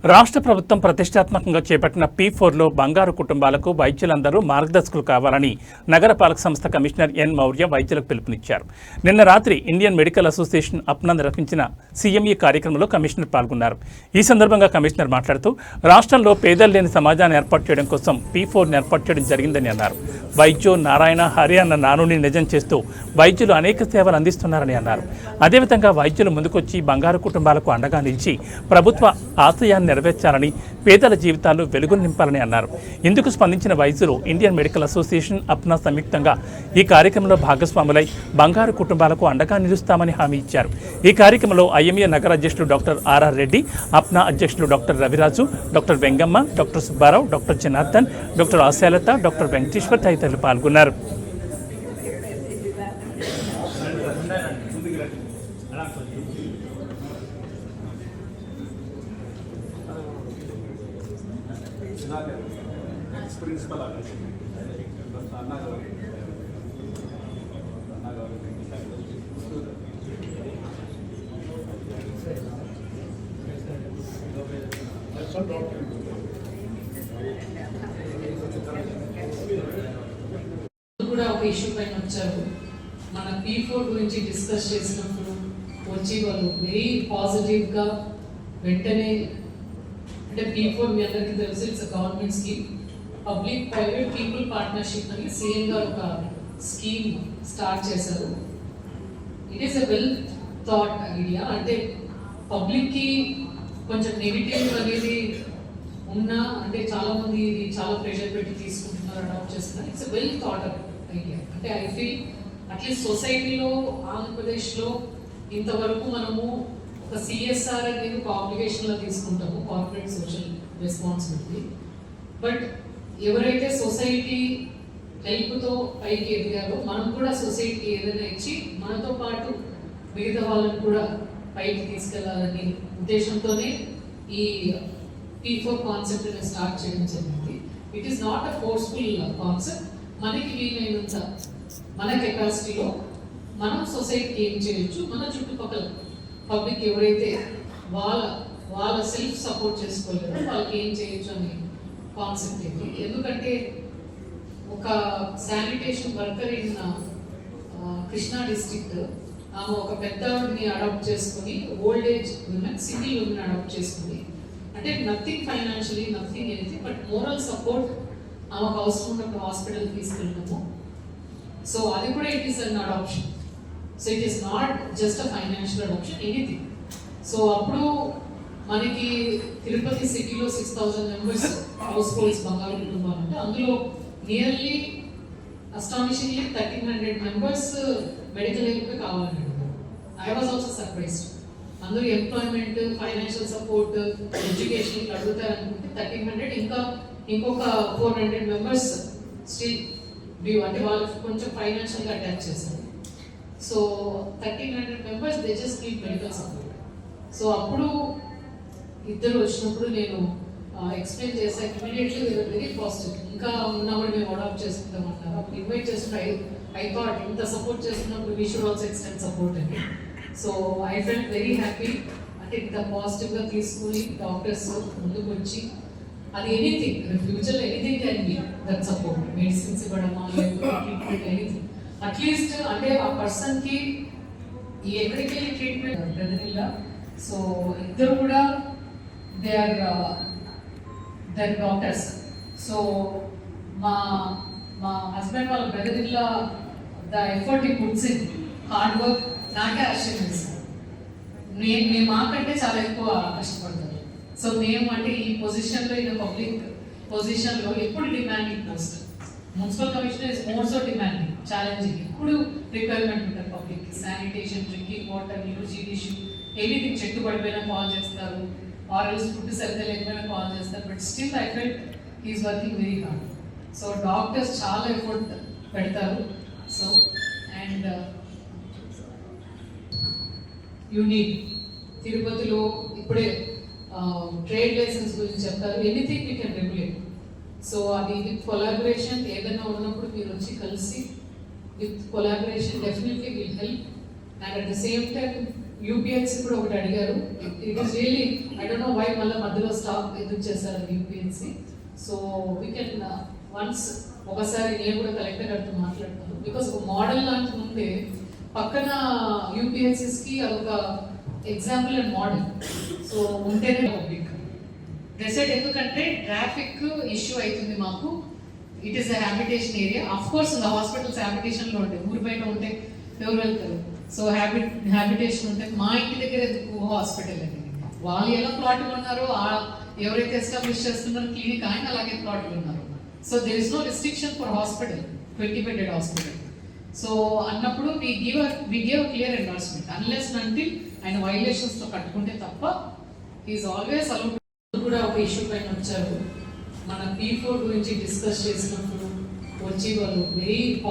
రాష్ట్ర ప్రభుత్వం ప్రతిష్టాత్మకంగా చేపట్టిన P4లో బంగారు కుటుంబాలకు వైద్యులందరూ మార్గదర్శకులు కావాలని నగరపాలక సంస్థ కమిషనర్ ఎన్ మౌర్య వైద్యులకు పిలుపునిచ్చారు. నిన్న రాత్రి ఇండియన్ మెడికల్ అసోసియేషన్ అప్నా నిర్వహించిన CME కార్యక్రమంలో కమిషనర్ పాల్గొన్నారు. ఈ సందర్భంగా కమిషనర్ మాట్లాడుతూ రాష్ట్రంలో పేదలు లేని సమాజాన్ని ఏర్పాటు చేయడం కోసం P4ని ఏర్పాటు చేయడం జరిగిందని అన్నారు. వైద్యో నారాయణ హరి అన్న నానుని నిజం చేస్తూ వైద్యులు అనేక సేవలు అందిస్తున్నారని అన్నారు. అదేవిధంగా వైద్యులు ముందుకొచ్చి బంగారు కుటుంబాలకు అండగా నిలిచి ప్రభుత్వ ఆశయాన్ని నెరవేర్చాలని, పేదల జీవితాల్లో వెలుగులు నింపాలని అన్నారు. ఇందుకు స్పందించిన వైద్యులు ఇండియన్ మెడికల్ అసోసియేషన్ అప్నా సంయుక్తంగా ఈ కార్యక్రమంలో భాగస్వాములై బంగారు కుటుంబాలకు అండగా నిలుస్తామని హామీ ఇచ్చారు. ఈ కార్యక్రమంలో IMA నగర అధ్యక్షులు డాక్టర్ RR రెడ్డి, అప్నా అధ్యక్షులు doctor Raviraju, doctor Vengamma, doctor Subbarao, doctor Janardhan, doctor Ashalatha, doctor Venkateshwar తదితరులు పాల్గొన్నారు. ప్రిన్సిపల్ కూడా ఒక ఇష్యూ పైన వచ్చారు. మన P4 గురించి డిస్కస్ చేసినప్పుడు వచ్చి వాళ్ళు వెరీ పాజిటివ్గా వెంటనే, అంటే P4 మీ అందరికీ తెలుసు, it's government scheme, public private people partnership అని CM గారు ఒక స్కీమ్ స్టార్ట్ చేశారు. It is a well thought idea. అంటే పబ్లిక్కి కొంచెం నెగిటివ్ అనేది ఉన్నా, అంటే చాలా మంది ఇది చాలా ప్రెషర్ పెట్టి తీసుకుంటున్నారు, అడాప్ట్ చేస్తున్నారు. It's a well thought idea. అంటే ఐ ఫీల్ అట్లీస్ట్ సొసైటీలో ఆంధ్రప్రదేశ్లో ఇంతవరకు మనము ఒక CSR అనేది ఒక ఆబ్లిగేషన్లో తీసుకుంటాము, కార్పొరేట్ సోషల్ రెస్పాన్సిబిలిటీ. బట్ ఎవరైతే సొసైటీ హెల్ప్తో పైకి ఎదిగారో మనం కూడా సొసైటీకి ఏదైనా ఇచ్చి మనతో పాటు మిగతా వాళ్ళని కూడా పైకి తీసుకెళ్లాలనే ఉద్దేశంతోనే ఈ P4 కాన్సెప్ట్ని స్టార్ట్ చేయడం జరిగింది. It is not a forceful concept. మనకి వీలైనంత మన కెపాసిటీలో మనం సొసైటీకి ఏం చేయొచ్చు, మన చుట్టుపక్కల పబ్లిక్ ఎవరైతే వాళ్ళ సెల్ఫ్ సపోర్ట్ చేసుకోలేరు వాళ్ళకి ఏం చేయొచ్చు అనే కాన్సెప్ట్ ఇది. ఎందుకంటే ఒక sanitation worker in Krishna district, ఆమె ఒక పెద్దవాడిని అడాప్ట్ చేసుకుని, old age women, single women adopt చేసుకుని, అంటే nothing financially, nothing anything, but moral support ఆమెకు అవసరం ఉన్నప్పుడు హాస్పిటల్ తీసుకెళ్ళడము. సో అది కూడా it is an adoption. So it is not just a financial adoption, anything. So అప్పుడు మనకి తిరుపతి సిటీలో 6,000 మెంబర్స్ హౌస్ హోల్డ్స్ బంగారు కుటుంబాలు అంటే అందులో నియర్లీ అస్టానిషింగ్లీ 1,300 మెంబర్స్ మెడికల్ హెల్ప్ కావాలని. I was also surprised. అందరూ ఎంప్లాయ్మెంట్, ఫైనాన్షియల్ సపోర్ట్, ఎడ్యుకేషన్ అడుగుతారు అనుకుంటే 1,300, ఇంకా ఇంకొక 400 మెంబర్స్ స్టిల్ డ్యూ, అంటే వాళ్ళకి కొంచెం ఫైనాన్షియల్గా అటాచ్ చేశారు. So 1,300 members they just need medical support. So అప్పుడు ఇద్దరు వచ్చినప్పుడు నేను ఎక్స్ప్లెయిన్ చేశాను. Immediately very positive. ఇంకా ఉన్నప్పుడు మేము అడాప్ట్ చేసుకుంటాం అంటారు. అప్పుడు ఇన్వైట్ చేస్తుంటే ఐ థాట్ ఇంత సపోర్ట్ చేస్తున్నప్పుడు we should also extend support అని. So I felt very happy. అంటే ఇంత పాజిటివ్గా తీసుకుని డాక్టర్స్ ముందుకు వచ్చి, అది ఎనీథింగ్ ఫ్యూచర్లో anything can be that support, medicines ఇవ్వడమా లేకపోతే ట్రీట్మెంట్, ఎనీథింగ్. అట్లీస్ట్ అంటే ఆ పర్సన్కి ఈ ఎక్కడికి వెళ్ళి ట్రీట్మెంట్ బ్రదర్. సో ఇద్దరు కూడా దే ఆర్ డాక్టర్స్. సో మా హస్బెండ్ వాళ్ళ బ్రదర్ ఇల్లా ద ఎఫర్ట్ ఈ పుట్స్ ఇన్ హార్డ్ వర్క్ నాకే ఆశ్చర్యం వేస్తాను. మేము మాకంటే చాలా ఎక్కువ కష్టపడతాను. సో మేము అంటే ఈ పొజిషన్లో, ఈ పబ్లిక్ పొజిషన్లో ఎప్పుడు demanding post. Municipal commissioner is more so demanding, challenging. ఇప్పుడు రిక్వైర్మెంట్ ఉంటుంది పబ్లిక్కి, sanitation, drinking water, music issue, anything. చెట్టు పడిపోయినా కాల్ చేస్తారు, ఆర్ఎల్స్ ఫుడ్ సరిగ్గా లేకపోయినా కాల్ చేస్తారు. But still I felt he is working very hard. So doctors చాలా ఎఫర్ట్ పెడతారు. సో అండ్ యూనిట్ తిరుపతిలో ఇప్పుడే ట్రేడ్ లైసెన్స్ గురించి చెప్తారు. Anything we can regulate. So అది విత్ కొలాబరేషన్ ఏదైనా ఉన్నప్పుడు మీరు వచ్చి కలిసి, with collaboration definitely will help. And at the same time UPSC కూడా ఒకటి అడిగారు. It is really I don't know why మళ్ళీ మధ్యలో స్టాప్ ఎందుకు చేశారు UPSC. So we can once ఒకసారి నేను కూడా కలెక్టర్ గారితో మాట్లాడతాను. బికాస్ ఒక మోడల్ లాంటి ఉంటే పక్కన యూపీఎస్సీస్కి అదొక ఎగ్జాంపుల్ అండ్ మోడల్. సో ఉంటేనే పబ్లిక్ రెసెట్, ఎందుకంటే ట్రాఫిక్ ఇష్యూ అవుతుంది మాకు. It is a habitation area. Of course ఇంకా హాస్పిటల్స్ హ్యాబిటేషన్లో ఉంటాయి, ఊరి బయట ఉంటే ఎవరు వెళ్తారు. సో హ్యాబిటేషన్ ఉంటే మా ఇంటి దగ్గర ఎందుకు హాస్పిటల్ అండి, వాళ్ళు ఎలా ప్లాట్లు ఉన్నారో ఎవరైతే ఎస్టాబ్లిష్ చేస్తున్నారో క్లినిక్ ఆయన అలాగే ప్లాట్లు ఉన్నారు. So there is no restriction for hospital, 20 bedded hospital. So అన్నప్పుడు we gave clear endorsement unless until ఆయన వైలేషన్స్ తో కట్టుకుంటే తప్ప ఈజ్ ఆల్వేస్ అలౌడ్. కూడా ఒక ఇష్యూ పైన వచ్చారు, మన P4 గురించి డిస్కస్ చేసినప్పుడు వచ్చి వాళ్ళు వెరీ